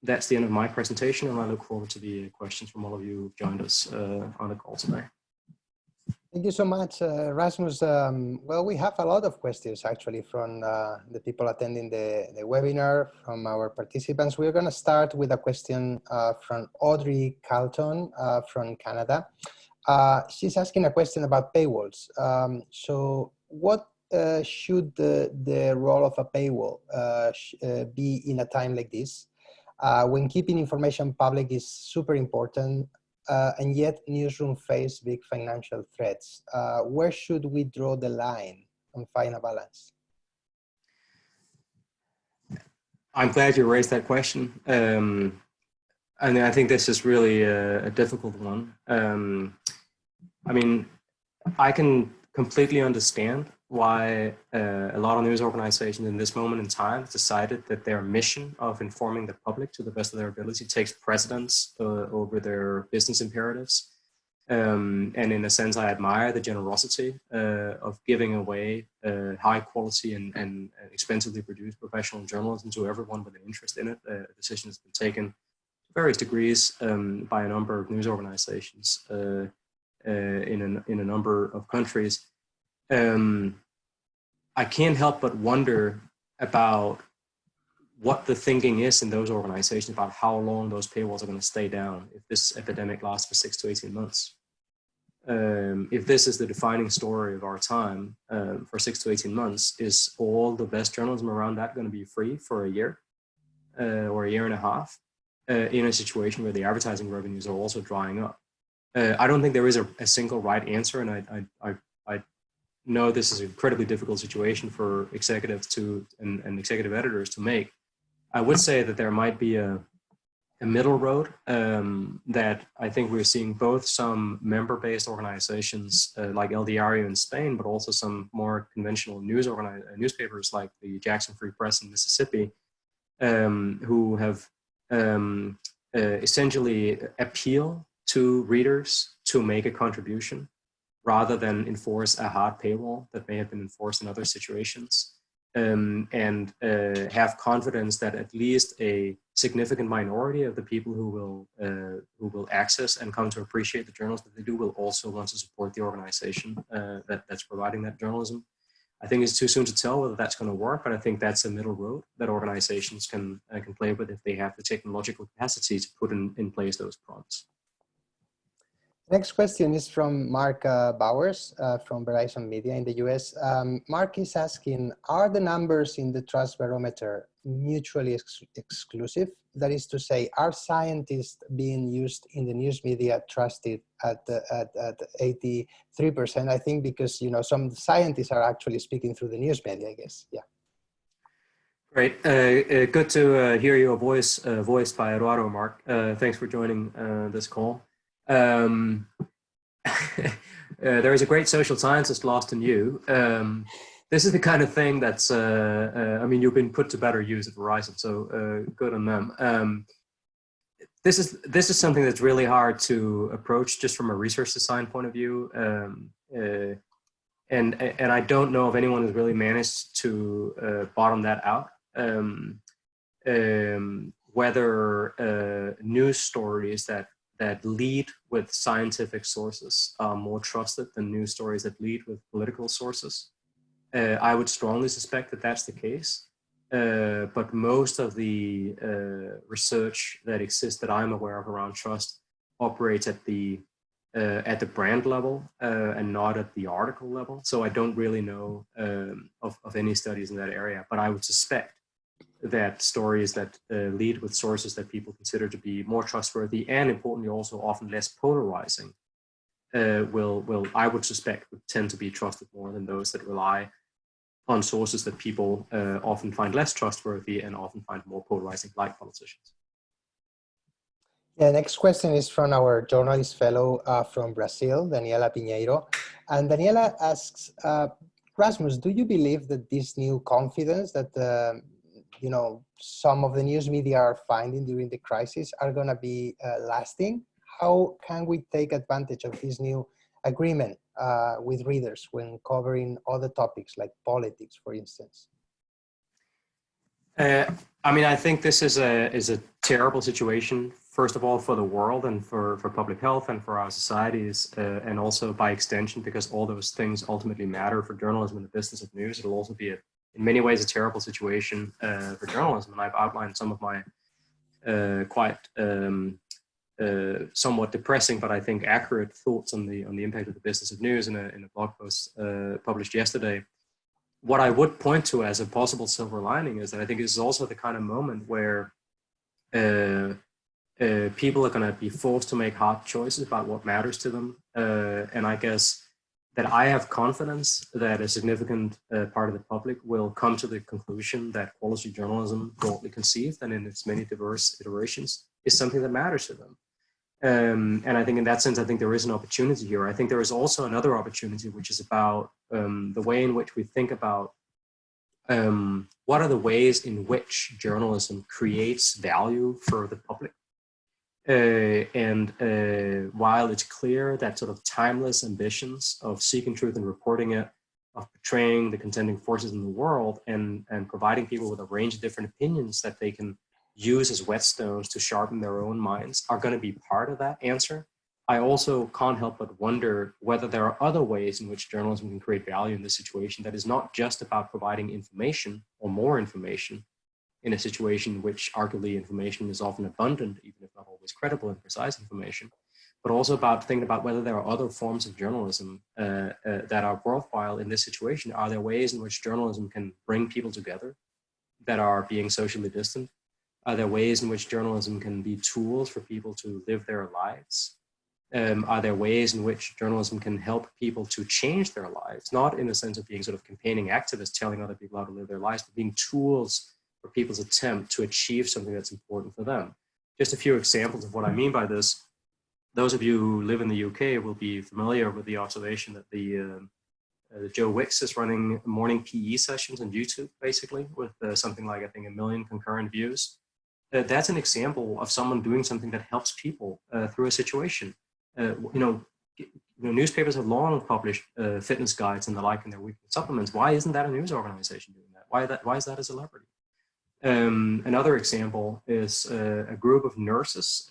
that's the end of my presentation, and I look forward to the questions from all of you who've joined us on the call today. Thank you so much, Rasmus. Well, we have a lot of questions actually from the people attending the webinar, from our participants. We're going to start with a question from Audrey Carlton from Canada. She's asking a question about paywalls. So what should the role of a paywall be in a time like this, when keeping information public is super important, and yet newsroom face big financial threats? Where should we draw the line and find a balance? I'm glad you raised that question. And I think this is really a difficult one. I mean, I can completely understand why a lot of news organizations in this moment in time decided that their mission of informing the public to the best of their ability takes precedence over their business imperatives. And in a sense, I admire the generosity of giving away high quality and expensively produced professional journalism to everyone with an interest in it. A decision has been taken to various degrees by a number of news organizations in a number of countries. I can't help but wonder about what the thinking is in those organizations about how long those paywalls are going to stay down if this epidemic lasts for 6 to 18 months. If this is the defining story of our time for 6 to 18 months, is all the best journalism around that going to be free for a year or a year and a half in a situation where the advertising revenues are also drying up? I don't think there is a single right answer, and I know this is an incredibly difficult situation for executives and executive editors to make. I would say that there might be a middle road that I think we're seeing both some member-based organizations like El Diario in Spain, but also some more conventional newspapers like the Jackson Free Press in Mississippi, who have essentially appeal to readers to make a contribution rather than enforce a hard paywall that may have been enforced in other situations, and have confidence that at least a significant minority of the people who will access and come to appreciate the journalism that they do will also want to support the organization that's providing that journalism. I think it's too soon to tell whether that's going to work, but I think that's a middle road that organizations can play with if they have the technological capacity to put in place those prompts. Next question is from Mark Bowers from Verizon Media in the US. Mark is asking, are the numbers in the trust barometer mutually exclusive? That is to say, are scientists being used in the news media trusted at 83%? I think because, you know, some scientists are actually speaking through the news media, I guess. Yeah. Great. Good to hear your voice voiced by Eduardo, Mark. Thanks for joining this call. There is a great social scientist lost in you. This is the kind of thing that's, I mean, you've been put to better use at Verizon, so good on them. This is something that's really hard to approach just from a research design point of view. And I don't know if anyone has really managed to bottom that out. Whether news stories that lead with scientific sources are more trusted than news stories that lead with political sources. I would strongly suspect that that's the case. But most of the research that exists that I'm aware of around trust operates at the brand level and not at the article level. So I don't really know of any studies in that area, but I would suspect that stories that lead with sources that people consider to be more trustworthy and importantly also often less polarizing will I would suspect would tend to be trusted more than those that rely on sources that people often find less trustworthy and often find more polarizing, like politicians. Yeah, next question is from our journalist fellow from Brazil, Daniela Pinheiro. And Daniela asks, Rasmus, do you believe that this new confidence that some of the news media are finding during the crisis are going to be lasting? How can we take advantage of this new agreement with readers when covering other topics like politics, for instance? I mean, I think this is a terrible situation, first of all, for the world and for public health and for our societies, and also by extension, because all those things ultimately matter for journalism and the business of news. It'll also be, in many ways, a terrible situation for journalism. And I've outlined some of my quite somewhat depressing, but I think accurate thoughts on the impact of the business of news in a blog post published yesterday. What I would point to as a possible silver lining is that I think this is also the kind of moment where people are going to be forced to make hard choices about what matters to them. And I guess that I have confidence that a significant part of the public will come to the conclusion that quality journalism, broadly conceived and in its many diverse iterations, is something that matters to them. And I think in that sense, I think there is an opportunity here. I think there is also another opportunity, which is about the way in which we think about what are the ways in which journalism creates value for the public. While it's clear that sort of timeless ambitions of seeking truth and reporting it, of portraying the contending forces in the world and providing people with a range of different opinions that they can use as whetstones to sharpen their own minds are going to be part of that answer. I also can't help but wonder whether there are other ways in which journalism can create value in this situation that is not just about providing information or more information in a situation in which arguably information is often abundant, even if not always credible and precise information, but also about thinking about whether there are other forms of journalism that are worthwhile in this situation. Are there ways in which journalism can bring people together that are being socially distant? Are there ways in which journalism can be tools for people to live their lives? Are there ways in which journalism can help people to change their lives? Not in the sense of being sort of campaigning activists telling other people how to live their lives, but being tools for people's attempt to achieve something that's important for them. Just a few examples of what I mean by this. Those of you who live in the UK will be familiar with the observation that Joe Wicks is running morning PE sessions on YouTube, basically, with something like, I think, 1 million concurrent views. That's an example of someone doing something that helps people through a situation. Newspapers have long published fitness guides and the like in their weekly supplements. Why isn't that a news organization doing that? Why is that a celebrity? Another example is a group of nurses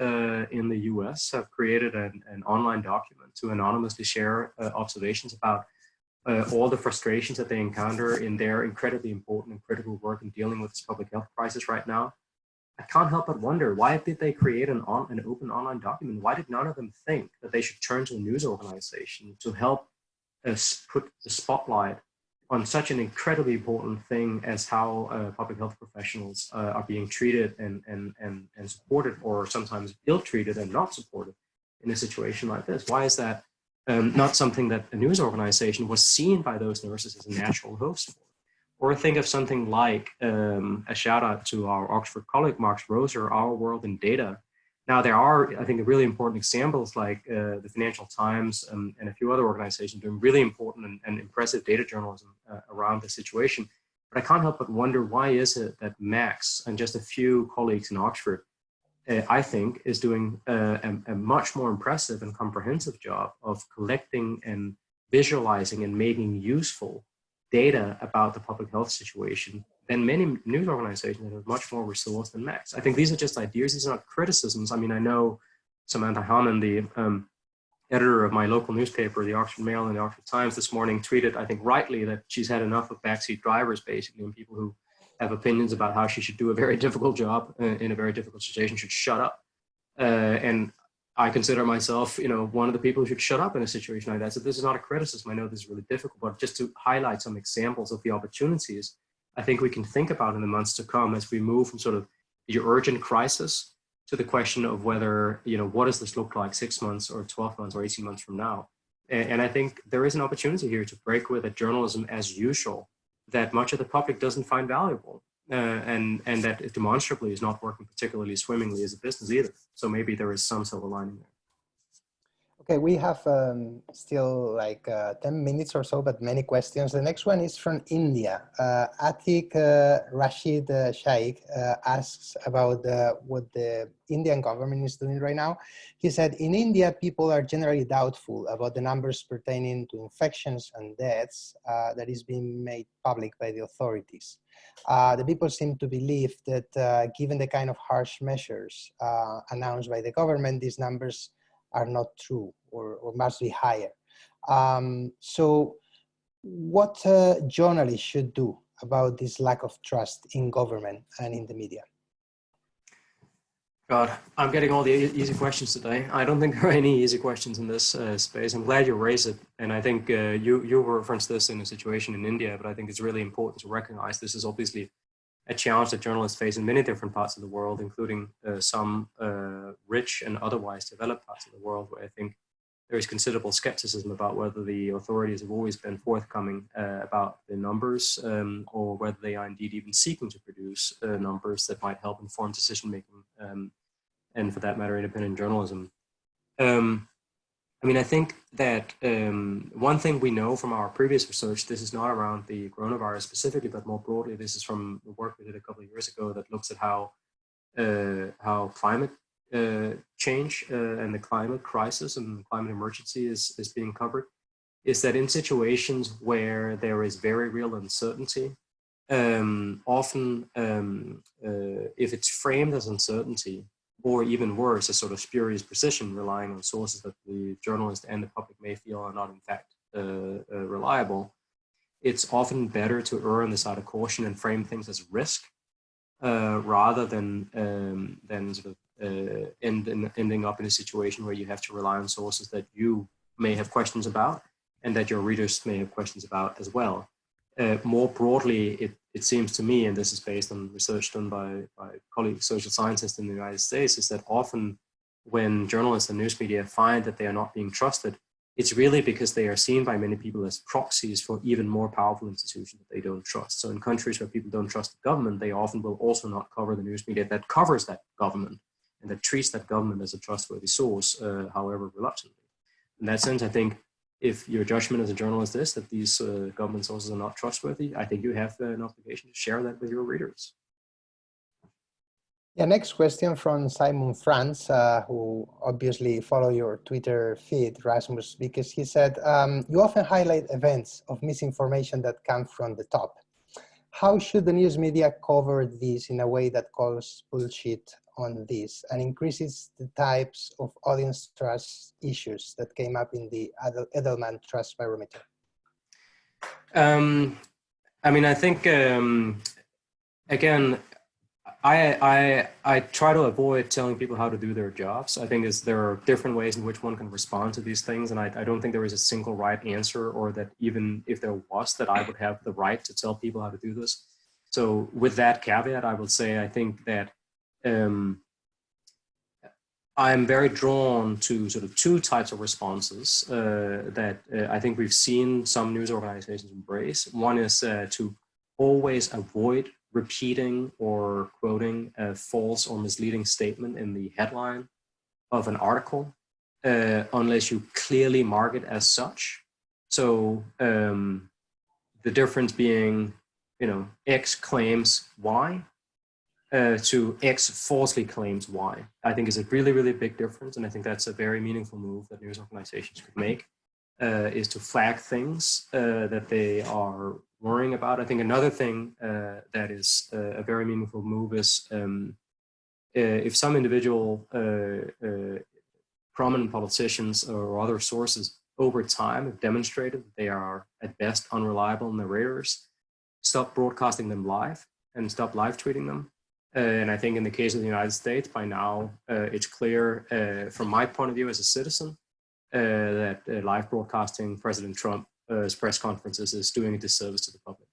in the US have created an online document to anonymously share observations about all the frustrations that they encounter in their incredibly important and critical work in dealing with this public health crisis right now. I can't help but wonder, why did they create an open online document? Why did none of them think that they should turn to a news organization to help put the spotlight on such an incredibly important thing as how public health professionals are being treated and supported, or sometimes ill-treated and not supported in a situation like this? Why is that not something that a news organization was seen by those nurses as a natural host for? Or think of something like a shout out to our Oxford colleague, Mark Roser, Our World in Data. Now, there are, I think, really important examples like the Financial Times and a few other organizations doing really important and impressive data journalism around the situation. But I can't help but wonder, why is it that Max and just a few colleagues in Oxford, I think, is doing a much more impressive and comprehensive job of collecting and visualizing and making useful data about the public health situation than many news organizations that have much more resource than Max. I think these are just ideas. These are not criticisms. I mean, I know Samantha Hannan, the editor of my local newspaper, the Oxford Mail and the Oxford Times, this morning tweeted, I think rightly, that she's had enough of backseat drivers, basically, and people who have opinions about how she should do a very difficult job in a very difficult situation should shut up. And I consider myself, one of the people who should shut up in a situation like that. So this is not a criticism. I know this is really difficult, but just to highlight some examples of the opportunities, I think we can think about in the months to come as we move from sort of the urgent crisis to the question of whether, what does this look like 6 months or 12 months or 18 months from now? And I think there is an opportunity here to break with a journalism as usual that much of the public doesn't find valuable, and that it demonstrably is not working particularly swimmingly as a business either. So maybe there is some silver lining there. Okay, we have still like 10 minutes or so, but many questions. The next one is from India. Atik Rashid Shaikh asks about what the Indian government is doing right now. He said, in India, people are generally doubtful about the numbers pertaining to infections and deaths that is being made public by the authorities. The people seem to believe that given the kind of harsh measures announced by the government, these numbers are not true or must be higher. So what journalists should do about this lack of trust in government and in the media? God, I'm getting all the easy questions today. I don't think there are any easy questions in this space. I'm glad you raised it. And I think you referenced this in a situation in India, but I think it's really important to recognize this is obviously a challenge that journalists face in many different parts of the world, including some rich and otherwise developed parts of the world, where I think there is considerable skepticism about whether the authorities have always been forthcoming about the numbers, or whether they are indeed even seeking to produce numbers that might help inform decision-making, and for that matter, independent journalism. I mean, I think that one thing we know from our previous research, this is not around the coronavirus specifically, but more broadly, this is from the work we did a couple of years ago that looks at how climate change and the climate crisis and the climate emergency is being covered, is that in situations where there is very real uncertainty, often if it's framed as uncertainty, or even worse, a sort of spurious precision relying on sources that the journalist and the public may feel are not in fact reliable, it's often better to err on the side of caution and frame things as risk rather than sort of ending up in a situation where you have to rely on sources that you may have questions about and that your readers may have questions about as well. More broadly, it seems to me, and this is based on research done by colleagues, social scientists in the United States, is that often when journalists and news media find that they are not being trusted, it's really because they are seen by many people as proxies for even more powerful institutions that they don't trust. So in countries where people don't trust the government, they often will also not cover the news media that covers that government and that treats that government as a trustworthy source, however reluctantly. In that sense, I think if your judgment as a journalist is that these government sources are not trustworthy, I think you have an obligation to share that with your readers. Yeah, next question from Simon Franz, who obviously follow your Twitter feed, Rasmus, because he said, you often highlight events of misinformation that come from the top. How should the news media cover this in a way that calls bullshit on this and increases the types of audience trust issues that came up in the Edelman Trust Barometer? I mean, I think, again, I try to avoid telling people how to do their jobs. I think there are different ways in which one can respond to these things, and I don't think there is a single right answer, or that even if there was, that I would have the right to tell people how to do this. So with that caveat, I will say I think that I'm very drawn to sort of two types of responses that I think we've seen some news organizations embrace. One is to always avoid repeating or quoting a false or misleading statement in the headline of an article unless you clearly mark it as such. So the difference being, X claims Y to X falsely claims Y, I think is a really, really big difference. And I think that's a very meaningful move that news organizations could make, is to flag things that they are worrying about. I think another thing that is a very meaningful move is if some individual prominent politicians or other sources over time have demonstrated that they are at best unreliable narrators, stop broadcasting them live and stop live tweeting them. And I think in the case of the United States, by now, it's clear from my point of view as a citizen that live broadcasting President Trump's press conferences is doing a disservice to the public.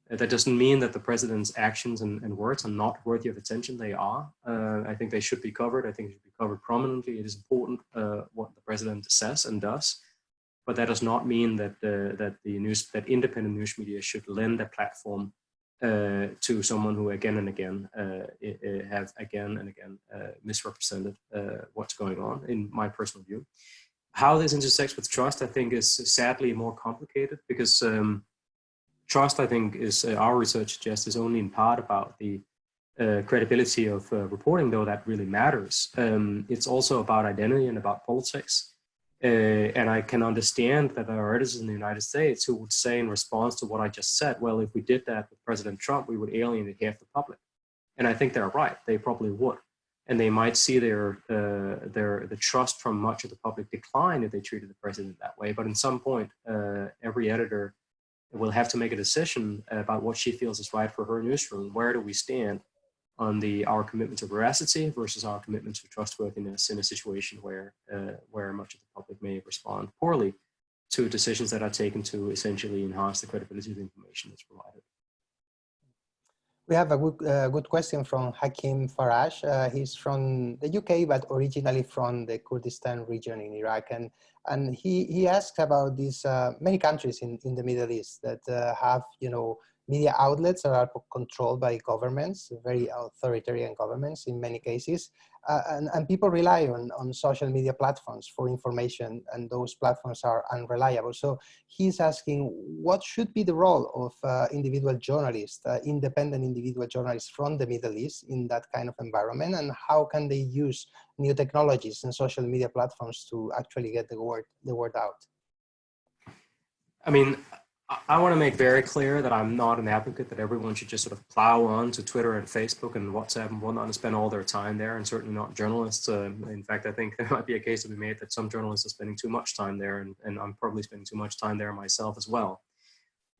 That doesn't mean that the president's actions and words are not worthy of attention. They are. I think they should be covered. I think they should be covered prominently. It is important what the president says and does, but that does not mean that that independent news media should lend a platform to someone who again and again have misrepresented what's going on. In my personal view, how this intersects with trust, I think, is sadly more complicated because. Trust, I think, is our research suggests is only in part about the credibility of reporting, though that really matters. It's also about identity and about politics. And I can understand that there are editors in the United States who would say in response to what I just said, well, if we did that with President Trump, we would alienate half the public. And I think they're right. They probably would. And they might see the trust from much of the public decline if they treated the president that way. But at some point, every editor will have to make a decision about what she feels is right for her newsroom. Where do we stand on our commitment to veracity versus our commitment to trustworthiness in a situation where much of the public may respond poorly to decisions that are taken to essentially enhance the credibility of the information that's provided. We have a good question from Hakim Faraj. He's from the UK, but originally from the Kurdistan region in Iraq. And he asks about these many countries in the Middle East that have, media outlets that are controlled by governments, very authoritarian governments in many cases. And people rely on social media platforms for information, and those platforms are unreliable. So he's asking, what should be the role of individual journalists, independent individual journalists from the Middle East in that kind of environment, and how can they use new technologies and social media platforms to actually get the word out? I mean, I want to make very clear that I'm not an advocate that everyone should just sort of plow on to Twitter and Facebook and WhatsApp and whatnot and spend all their time there, and certainly not journalists. In fact, I think there might be a case to be made that some journalists are spending too much time there, and I'm probably spending too much time there myself as well.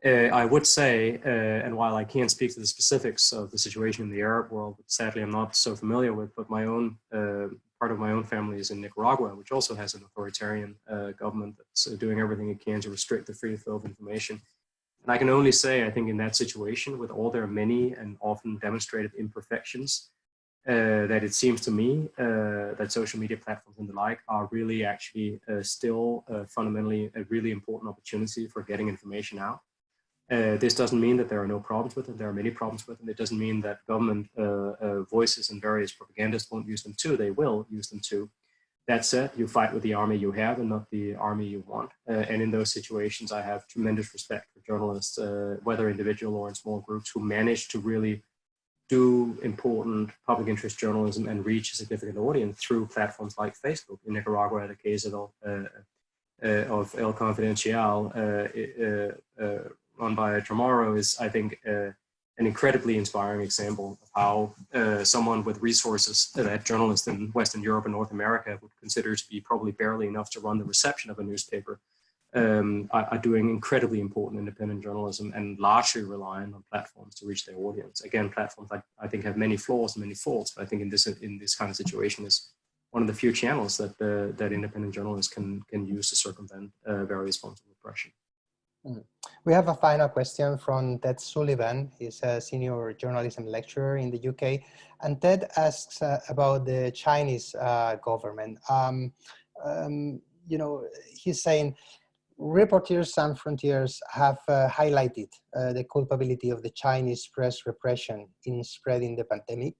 I would say, and while I can't speak to the specifics of the situation in the Arab world, which sadly I'm not so familiar with, but my own part of my own family is in Nicaragua, which also has an authoritarian government that's doing everything it can to restrict the free flow of information. And I can only say, I think in that situation, with all their many and often demonstrated imperfections, that it seems to me that social media platforms and the like are really actually still fundamentally a really important opportunity for getting information out. This doesn't mean that there are no problems with it. There are many problems with it. It doesn't mean that government voices and various propagandists won't use them too. They will use them too. That said, you fight with the army you have and not the army you want. And in those situations, I have tremendous respect for journalists, whether individual or in small groups, who manage to really do important public interest journalism and reach a significant audience through platforms like Facebook. In Nicaragua, the case of El Confidencial, run by Chamorro, is, I think, an incredibly inspiring example of how someone with resources that journalists in Western Europe and North America would consider to be probably barely enough to run the reception of a newspaper are doing incredibly important independent journalism and largely relying on platforms to reach their audience. Again, platforms I think have many flaws and many faults, but I think in this kind of situation is one of the few channels that that independent journalists can use to circumvent various forms of repression. We have a final question from Ted Sullivan. He's a senior journalism lecturer in the UK. And Ted asks about the Chinese government. He's saying, Reporters Sans Frontiers have highlighted the culpability of the Chinese press repression in spreading the pandemic.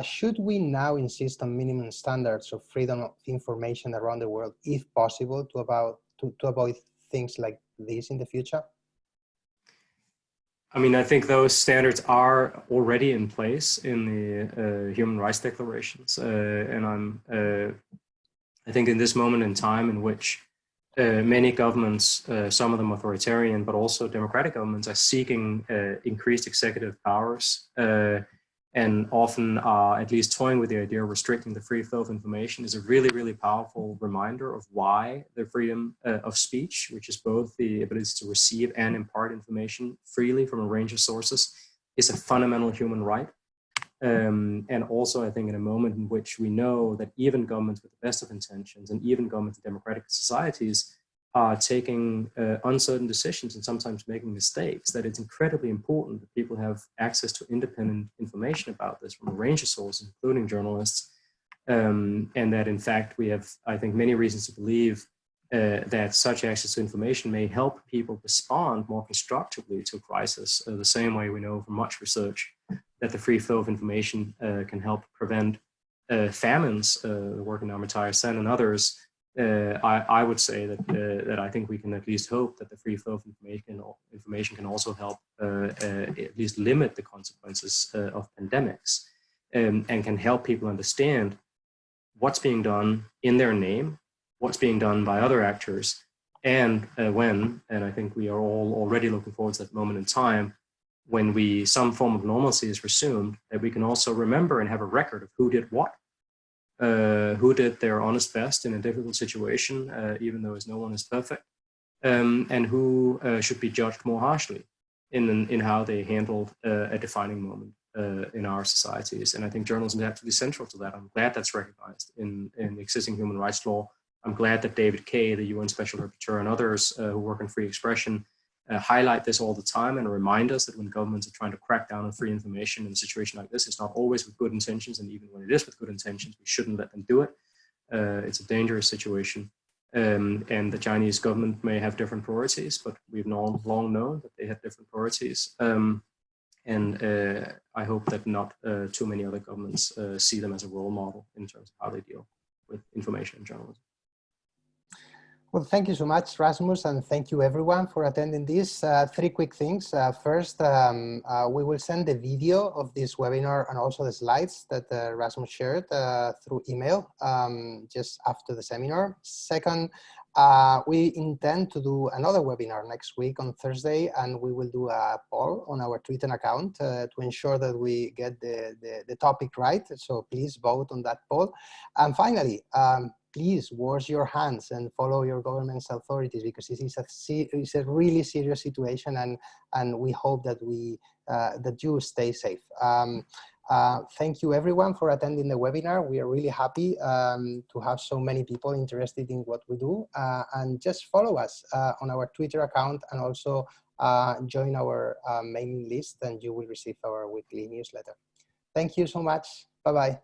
Should we now insist on minimum standards of freedom of information around the world, if possible, to avoid things like this in the future? I mean, I think those standards are already in place in the human rights declarations. And I think in this moment in time in which many governments, some of them authoritarian, but also democratic governments, are seeking increased executive powers and often are at least toying with the idea of restricting the free flow of information, is a really, really powerful reminder of why the freedom of speech, which is both the ability to receive and impart information freely from a range of sources, is a fundamental human right. And also, I think in a moment in which we know that even governments with the best of intentions and even governments in democratic societies are taking uncertain decisions and sometimes making mistakes, that it's incredibly important that people have access to independent information about this from a range of sources, including journalists, and that in fact we have, I think, many reasons to believe that such access to information may help people respond more constructively to a crisis, the same way we know from much research that the free flow of information can help prevent famines. The work in Amartya Sen and others, I would say that I think we can at least hope that the free flow of information can also help at least limit the consequences of pandemics, and can help people understand what's being done in their name, what's being done by other actors, and when, and I think we are all already looking forward to that moment in time, when some form of normalcy is resumed, that we can also remember and have a record of who did what, who did their honest best in a difficult situation, even though no one is perfect, and who should be judged more harshly in how they handled a defining moment in our societies. And I think journalism is absolutely central to that. I'm glad that's recognized in existing human rights law. I'm glad that David Kaye, the UN Special Rapporteur, and others who work on free expression highlight this all the time and remind us that when governments are trying to crack down on free information in a situation like this, it's not always with good intentions, and even when it is with good intentions, we shouldn't let them do it. It's a dangerous situation. And the Chinese government may have different priorities, but we've long known that they have different priorities. And I hope that not too many other governments see them as a role model in terms of how they deal with information and journalism. Well, thank you so much, Rasmus, and thank you everyone for attending this. 3 quick things. First, we will send the video of this webinar and also the slides that Rasmus shared through email just after the seminar. Second, we intend to do another webinar next week on Thursday, and we will do a poll on our Twitter account to ensure that we get the topic right. So please vote on that poll. And finally, please wash your hands and follow your government's authorities, because this is a really serious situation, and we hope that that you stay safe. Thank you everyone for attending the webinar. We are really happy to have so many people interested in what we do, and just follow us on our Twitter account, and also join our mailing list, and you will receive our weekly newsletter. Thank you so much. Bye-bye.